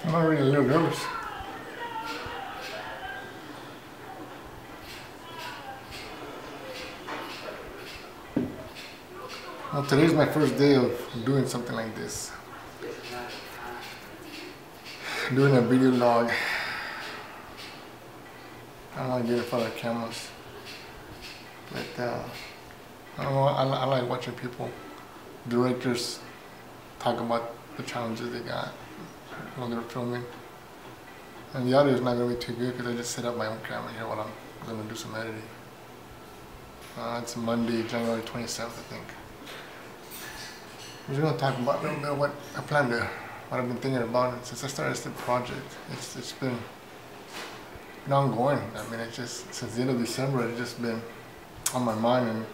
I'm already a little nervous. Well, today's my first day of doing something like this. Doing a video log. I don't want to get in front of cameras. But I don't know, I like watching people, directors, talk about the challenges they got when they're filming. And the audio is not going to be too good because I just set up my own camera here while I'm going to do some editing. It's Monday, January 27th, I think. I'm just going to talk about a little bit of what I plan to, what I've been thinking about it since I started this project. It's been ongoing. I mean, it's just since the end of December, it's just been on my mind, and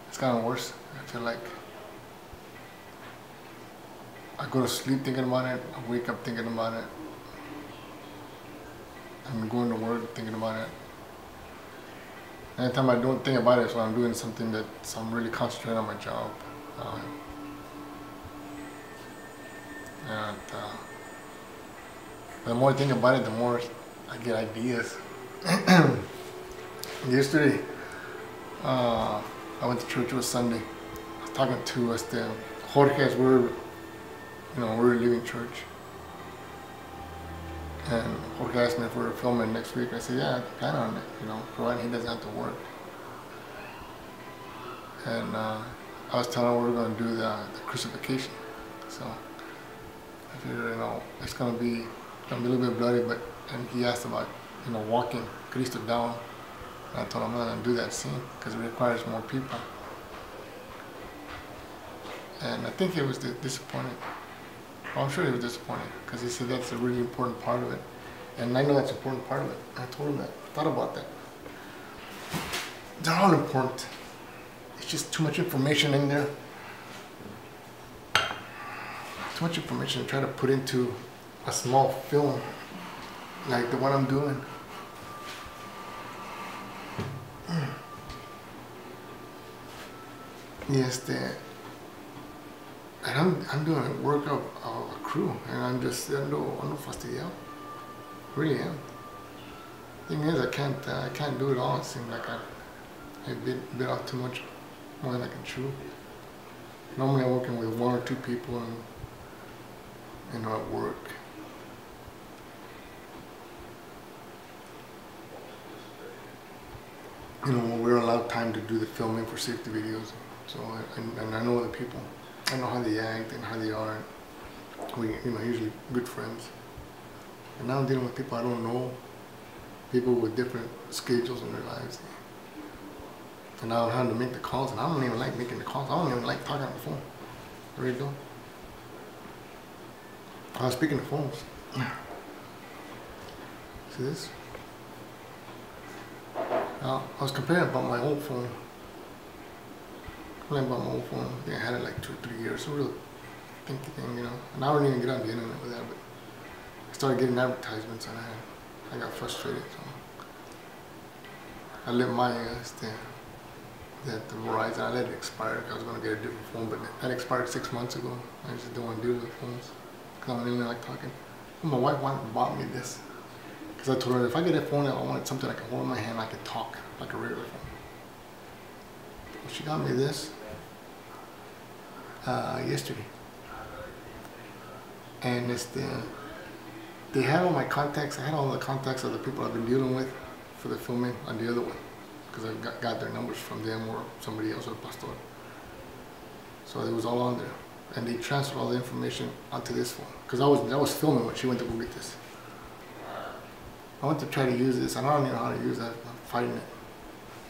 it's gotten worse. I feel like I go to sleep thinking about it, I wake up thinking about it, I'm going to work thinking about it. Anytime I don't think about it, it's when I'm doing something that I'm really concentrating on my job. The more I think about it, the more I get ideas. Yesterday, I went to church. It was Sunday. I was talking to Jorge as we were leaving church. And Jorge asked me if we were filming next week. I said, yeah, I plan on it, providing he doesn't have to work. And I was telling him we were going to do the crucifixion. So I figured, it's going to be a little bit bloody, and he asked about, walking Cristo down. And I told him I'm not going to do that scene because it requires more people. And I think he was disappointed. Well, I'm sure he was disappointed because he said that's a really important part of it. And I know that's an important part of it. I told him that. I thought about that. They're all important. It's just too much information in there. Too much information to try to put into a small film like the one I'm doing. Yes, and I'm doing work of a crew, and I'm just ando fastidiado. Really am. Thing is, I can't do it all. It seems like I bit off too much more than I can chew. Normally I'm working with one or two people and at work. We're allowed time to do the filming for safety videos. So, and I know the people. I know how they act and how they are. We, usually good friends. And now I'm dealing with people I don't know. People with different schedules in their lives. And now I'm having to make the calls, and I don't even like making the calls. I don't even like talking on the phone. I really don't. I was speaking to phones. See this? I was complaining about my old phone. I think I had it like 2 or 3 years. It's a real thinky thing, And I don't even get on the internet with that, but I started getting advertisements, and I got frustrated. So I let my the Verizon, I let it expire because I was going to get a different phone, but that expired 6 months ago. I just don't want to deal with phones because I don't even like talking. And my wife bought me this because I told her if I get a phone, I wanted something I can hold in my hand, I can talk like a regular phone. Well, she got me this yesterday, and they had all my contacts. I had all the contacts of the people I've been dealing with for the filming on the other one, because I got their numbers from them or somebody else, or Pastor. So it was all on there, and they transferred all the information onto this phone. Because I was filming when she went to go get this. I went to try to use this. I don't even know how to use that. I'm fighting it.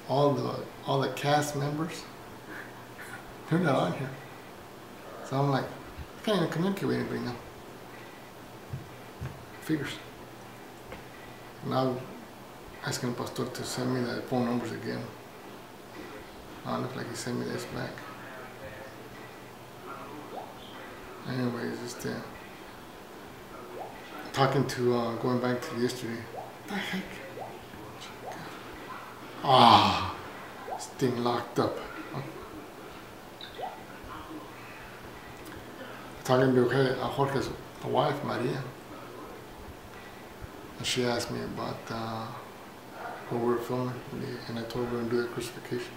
All the cast members, they're not on here. So I'm like, I can't even communicate with anybody now. Figures. Now asking Pastor to send me the phone numbers again. I look like he sent me this back. Anyways, just talking to, going back to yesterday. What the heck? This thing locked up. Talking to Jorge's wife, Maria. And she asked me about what we were filming, and I told her we were going to do the crucifixion.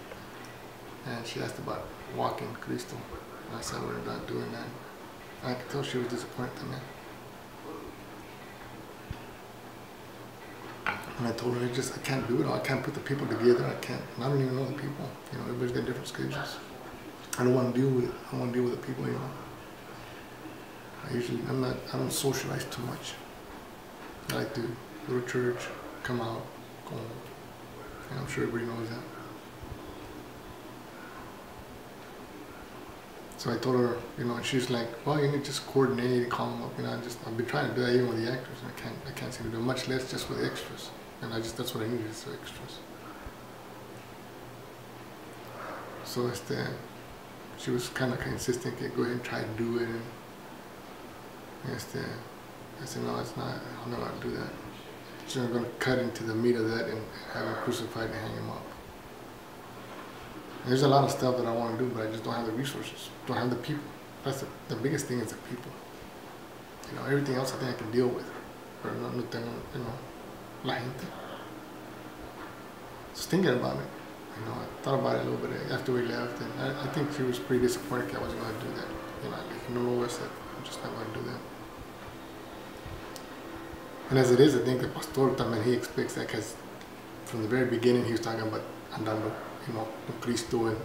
And she asked about walking Cristo. And I said we're not doing that. And I could tell she was disappointed in that. And I told her I can't do it all. I can't put the people together. I don't even know the people. You know, everybody's got different schedules. I don't want to deal with it. I want to deal with the people, you know. I don't socialize too much. I like to go to church, come out, go home. And I'm sure everybody knows that. So I told her, you know, and she's like, well, you need to just coordinate, call them up. You know, I've been trying to do that even with the actors, and I can't seem to do it, much less just with the extras. And that's what I need is the extras. So she was kind of insistent, okay, go ahead and try to do it. And I said, no, it's not, I'm not going to do that. So I'm going to cut into the meat of that and have him crucified and hang him up. And there's a lot of stuff that I want to do, but I just don't have the resources, don't have the people. That's the biggest thing is the people. You know, everything else I think I can deal with. Pero no tengo, you know, la gente. Just thinking about it, you know, I thought about it a little bit after we left, and I think she was pretty disappointed I wasn't going to do that. You know, like, no, I said, I'm just not going to do that. And as it is, I think the pastor también, he expects that, because from the very beginning he was talking about andando, you know, con Cristo, and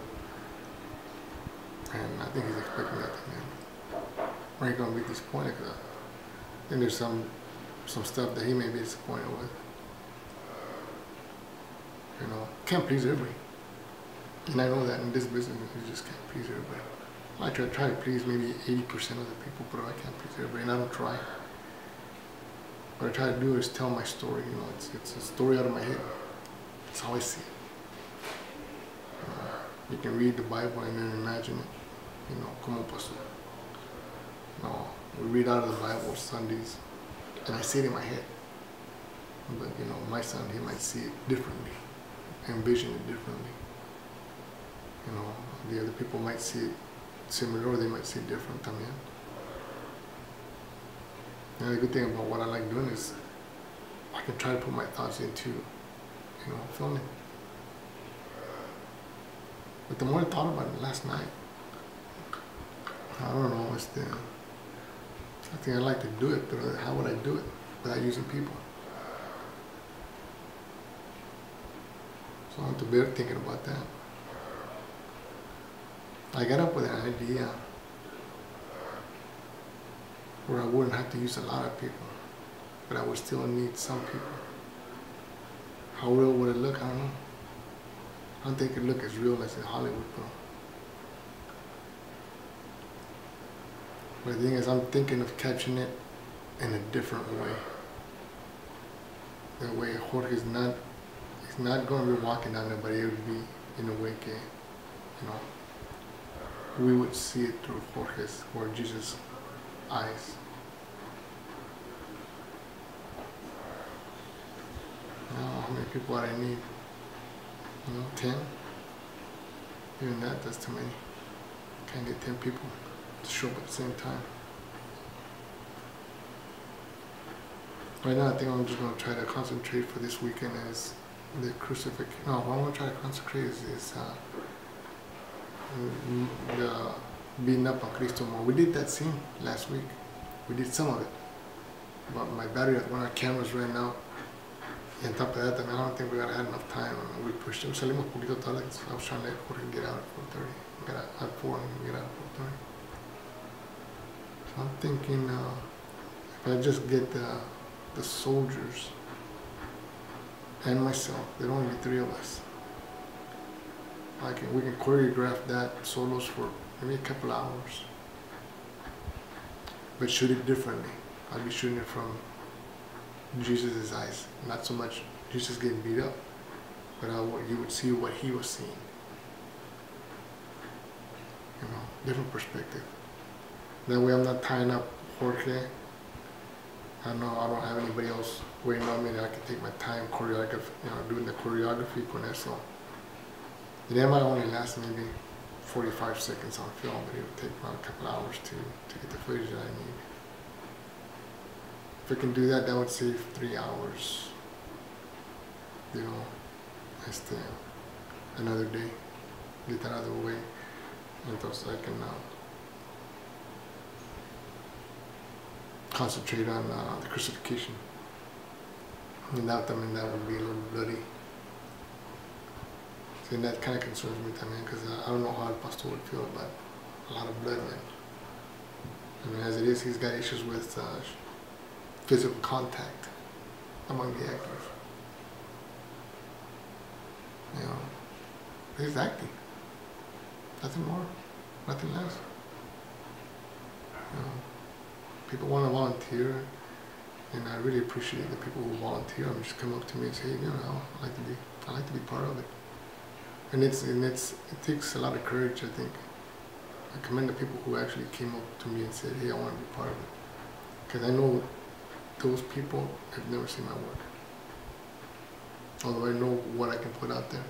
I think he's expecting that también. Or he's going to be disappointed, because I think there's some stuff that he may be disappointed with. You know, can't please everybody. And I know that in this business, you just can't please everybody. I try to please maybe 80% of the people, but I can't please everybody, and I don't try. What I try to do is tell my story, you know, it's a story out of my head. That's how I see it. You can read the Bible and then imagine it, you know, como pasó. You know, we read out of the Bible Sundays, and I see it in my head. But, you know, my son, he might see it differently, envision it differently. You know, the other people might see it similar, or they might see it different también. And the good thing about what I like doing is I can try to put my thoughts into, you know, filming. But the more I thought about it last night, I don't know, I think I'd like to do it, but how would I do it without using people? So I went to bed thinking about that. I got up with an idea where I wouldn't have to use a lot of people, but I would still need some people. How real would it look? I don't know. I don't think it would look as real as in Hollywood, though. But the thing is, I'm thinking of catching it in a different way. That way, Jorge is not going to be walking down there, but it would be in a way that, you know, we would see it through Jorge's or Jesus' eyes. Now, how many people would I need? You know, 10? Even that's too many. Can't get 10 people to show up at the same time. Right now, I think I'm just going to try to concentrate for this weekend is the crucifixion. No, what I'm going to try to concentrate is the beating up on Cristo more. We did that scene last week. We did some of it. But my battery at one of our cameras ran out. And on top of that, I don't think we had enough time. I mean, we pushed it. Salimos un poquito tarde. I was trying to let Jorge get out at 4:30. We got out at 4 and we get out at 4:30. So I'm thinking if I just get the soldiers and myself, there'd only be 3 of us. We can choreograph that solos for maybe a couple hours, but shoot it differently. I'll be shooting it from Jesus' eyes, not so much Jesus getting beat up, but you would see what he was seeing. You know, different perspective. That way I'm not tying up Jorge. I don't have anybody else waiting on me that I can take my time doing the choreography con eso. And that might only last maybe 45 seconds on film, but it would take about a couple hours to get the footage that I need. if I can do that, that would save 3 hours. You know, another day, get that out of the way, and so I can concentrate on the crucifixion. And that, I mean, that would be a little bloody. See, and that kind of concerns me, man, because I don't know how the pastor would feel about a lot of blood, man. I mean, as it is, he's got issues with physical contact among the actors. You know, he's acting. Nothing more, nothing less. You know, people want to volunteer, and I really appreciate the people who volunteer. I mean, just come up to me and say, you know, I like to be part of it. And it takes a lot of courage, I think. I commend the people who actually came up to me and said, hey, I want to be part of it. Because I know those people have never seen my work. Although I know what I can put out there.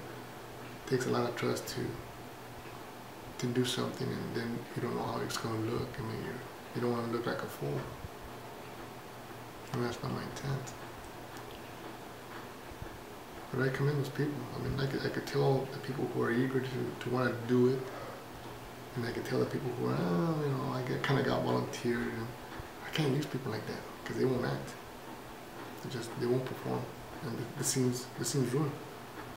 It takes a lot of trust to do something, and then you don't know how it's going to look. I mean, you don't want to look like a fool. And that's not my intent. But I commend those people. I mean, I could tell the people who are eager to want to do it, and I could tell the people who are, you know, I kind of got volunteered, and I can't use people like that because they won't act. They won't perform, and the scene's ruined.